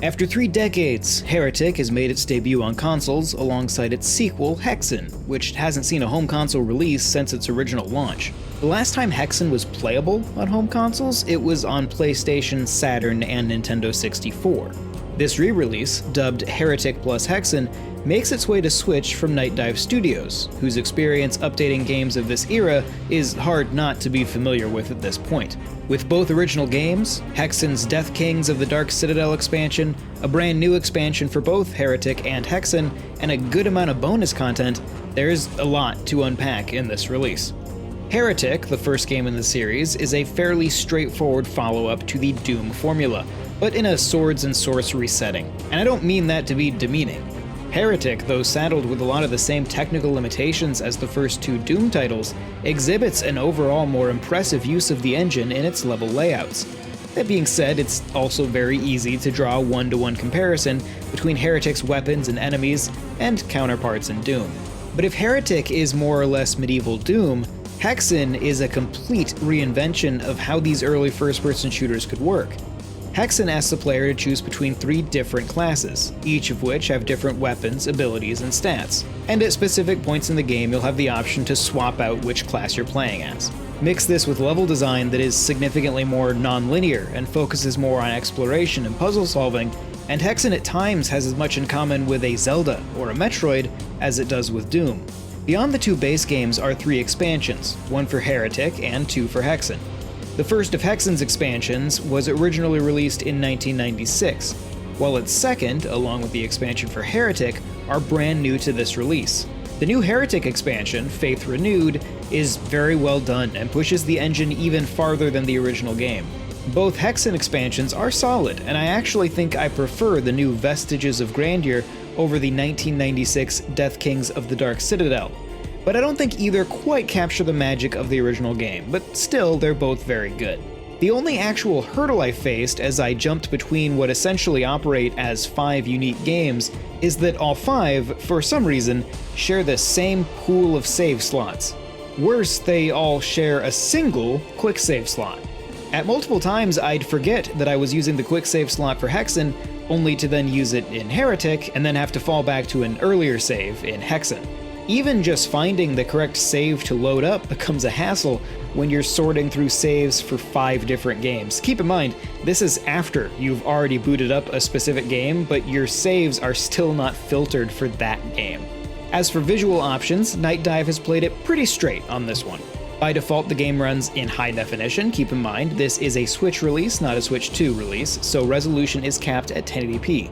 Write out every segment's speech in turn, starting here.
After 3 decades, Heretic has made its debut on consoles alongside its sequel, Hexen, which hasn't seen a home console release since its original launch. The last time Hexen was playable on home consoles, it was on PlayStation, Saturn, and Nintendo 64. This re-release, dubbed Heretic plus Hexen, makes its way to Switch from Night Dive Studios, whose experience updating games of this era is hard not to be familiar with at this point. With both original games, Hexen's Death Kings of the Dark Citadel expansion, a brand new expansion for both Heretic and Hexen, and a good amount of bonus content, there's a lot to unpack in this release. Heretic, the first game in the series, is a fairly straightforward follow-up to the Doom formula, but in a swords and sorcery setting, and I don't mean that to be demeaning. Heretic, though saddled with a lot of the same technical limitations as the first 2 Doom titles, exhibits an overall more impressive use of the engine in its level layouts. That being said, it's also very easy to draw a one-to-one comparison between Heretic's weapons and enemies and counterparts in Doom. But if Heretic is more or less medieval Doom, Hexen is a complete reinvention of how these early first-person shooters could work. Hexen asks the player to choose between 3 different classes, each of which have different weapons, abilities, and stats. And at specific points in the game, you'll have the option to swap out which class you're playing as. Mix this with level design that is significantly more non-linear and focuses more on exploration and puzzle solving, and Hexen at times has as much in common with a Zelda or a Metroid as it does with Doom. Beyond the 2 base games are 3 expansions, 1 for Heretic and 2 for Hexen. The first of Hexen's expansions was originally released in 1996, while its second, along with the expansion for Heretic, are brand new to this release. The new Heretic expansion, Faith Renewed, is very well done and pushes the engine even farther than the original game. Both Hexen expansions are solid, and I actually think I prefer the new Vestiges of Grandeur over the 1996 Death Kings of the Dark Citadel. But I don't think either quite capture the magic of the original game, but still, they're both very good. The only actual hurdle I faced as I jumped between what essentially operate as 5 unique games is that all 5, for some reason, share the same pool of save slots. Worse, they all share a single quick save slot. At multiple times, I'd forget that I was using the quick save slot for Hexen, only to then use it in Heretic, and then have to fall back to an earlier save in Hexen. Even just finding the correct save to load up becomes a hassle when you're sorting through saves for 5 different games. Keep in mind, this is after you've already booted up a specific game, but your saves are still not filtered for that game. As for visual options, Night Dive has played it pretty straight on this one. By default, the game runs in high definition. Keep in mind, this is a Switch release, not a Switch 2 release, so resolution is capped at 1080p.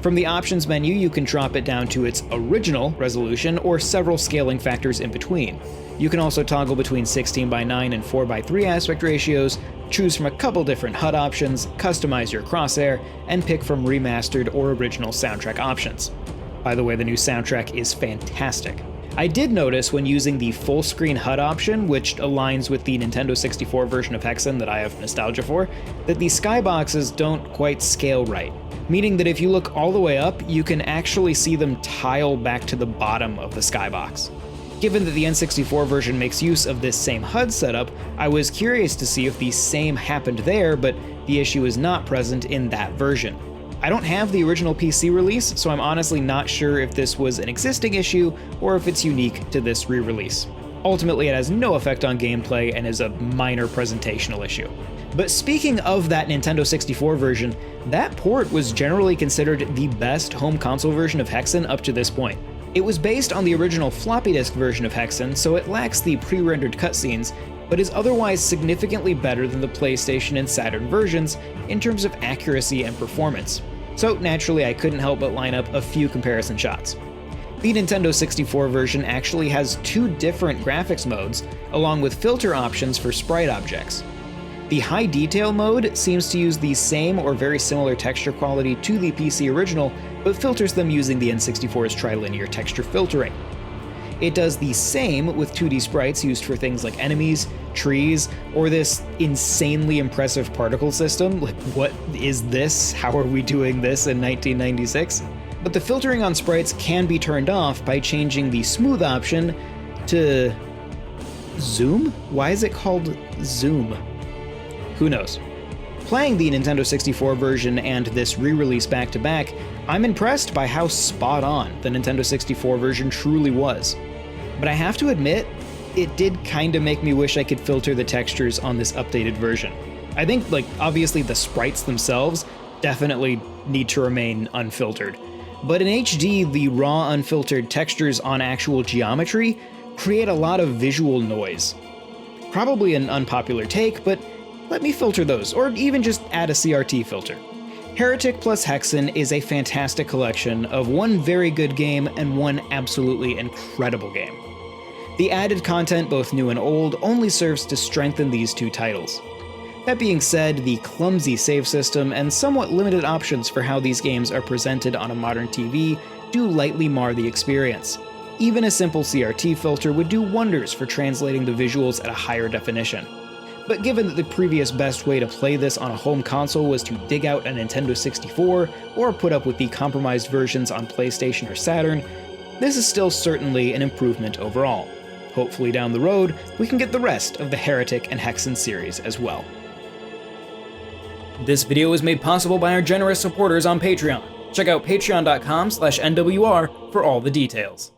From the options menu, you can drop it down to its original resolution or several scaling factors in between. You can also toggle between 16:9 and 4:3 aspect ratios, choose from a couple different HUD options, customize your crosshair, and pick from remastered or original soundtrack options. By the way, the new soundtrack is fantastic. I did notice when using the full screen HUD option, which aligns with the Nintendo 64 version of Hexen that I have nostalgia for, that the skyboxes don't quite scale right. Meaning that if you look all the way up, you can actually see them tile back to the bottom of the skybox. Given that the N64 version makes use of this same HUD setup, I was curious to see if the same happened there, but the issue is not present in that version. I don't have the original PC release, so I'm honestly not sure if this was an existing issue or if it's unique to this re-release. Ultimately, it has no effect on gameplay and is a minor presentational issue. But speaking of that Nintendo 64 version, that port was generally considered the best home console version of Hexen up to this point. It was based on the original floppy disk version of Hexen, so it lacks the pre-rendered cutscenes, but is otherwise significantly better than the PlayStation and Saturn versions in terms of accuracy and performance. So naturally, I couldn't help but line up a few comparison shots. The Nintendo 64 version actually has 2 different graphics modes, along with filter options for sprite objects. The high detail mode seems to use the same or very similar texture quality to the PC original, but filters them using the N64's trilinear texture filtering. It does the same with 2D sprites used for things like enemies, trees, or this insanely impressive particle system. Like, what is this? How are we doing this in 1996? But the filtering on sprites can be turned off by changing the smooth option to zoom? Why is it called zoom? Who knows? Playing the Nintendo 64 version and this re-release back-to-back, I'm impressed by how spot-on the Nintendo 64 version truly was. But I have to admit, it did kinda make me wish I could filter the textures on this updated version. I think, obviously the sprites themselves definitely need to remain unfiltered. But in HD, the raw unfiltered textures on actual geometry create a lot of visual noise. Probably an unpopular take, but let me filter those, or even just add a CRT filter. Heretic plus Hexen is a fantastic collection of one very good game and one absolutely incredible game. The added content, both new and old, only serves to strengthen these two titles. That being said, the clumsy save system and somewhat limited options for how these games are presented on a modern TV do lightly mar the experience. Even a simple CRT filter would do wonders for translating the visuals at a higher definition. But given that the previous best way to play this on a home console was to dig out a Nintendo 64 or put up with the compromised versions on PlayStation or Saturn, this is still certainly an improvement overall. Hopefully down the road, we can get the rest of the Heretic and Hexen series as well. This video was made possible by our generous supporters on Patreon. Check out patreon.com/NWR for all the details.